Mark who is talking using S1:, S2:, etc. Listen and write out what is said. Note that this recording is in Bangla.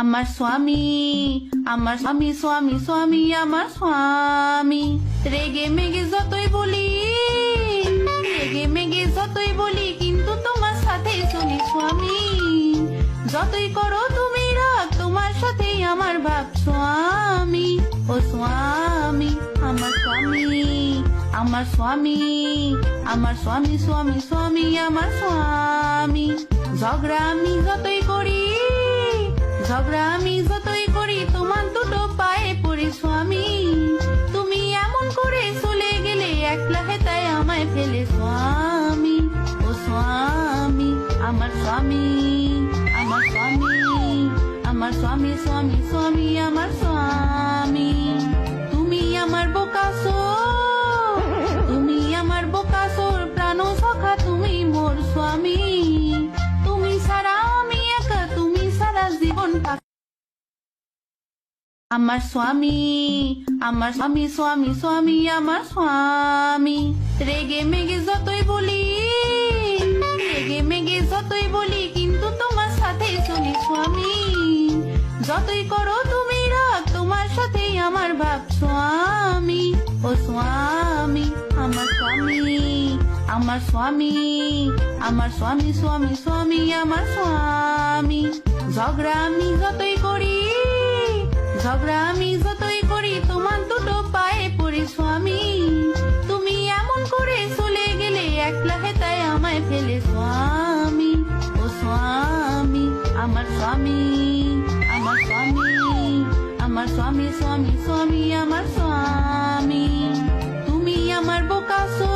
S1: আমার স্বামী, আমার স্বামী, স্বামী, স্বামী, আমার স্বামী। রেগে মেগে যতই বলি, রেগে মেগে যতই বলি, কিন্তু তোমার সাথে চলি স্বামী। যতই করো তুমি রাগ, তোমার সাথেই আমার ভাব স্বামী। ও স্বামী, আমার স্বামী, আমার স্বামী, আমার স্বামী, স্বামী, স্বামী, আমার স্বামী। ঝগড়া আমি যতই করি, ঝগড়া আমি যতই করি, তোমার দুটো পায়ে পড়ি স্বামী। তুমি এমন করে চলে গেলে, একলা হেতায় আমায় ফেলে স্বামী। ও স্বামী, আমার স্বামী, আমার স্বামী, আমার স্বামী, স্বামী, স্বামী, আমার স্বামী। তুমি আমার বোকাসোর, তুমি আমার বোকাসোর, প্রাণ সখা তুমি মোর স্বামী। তুমি ছাড়া আমি একা, তুমি ছাড়া জীবন আমার স্বামী, আমার স্বামী, স্বামী, স্বামী, আমার স্বামী। রেগে মেগে যতই বলি, রেগে মেগে যতই বলি, কিন্তু তোমার সাথে চলি স্বামী। যতই করো তুমি রাগ, তোমার সাথেই আমার ভাব স্বামী। ও স্বামী, আমার স্বামী, আমার স্বামী, আমার স্বামী, স্বামী, স্বামী, আমার স্বামী। ঝগড়া আমি যতই করি, ঝগড়া আমি যতই করি, তোমার দুটো পায়ে পড়ি স্বামী। তুমি এমন করে চলে গেলে, একলা হেতায় আমায় ফেলে স্বামী। ও স্বামী, আমার স্বামী, আমার স্বামী, আমার স্বামী, স্বামী, স্বামী, আমার স্বামী। তুমি আমার বোকাসো,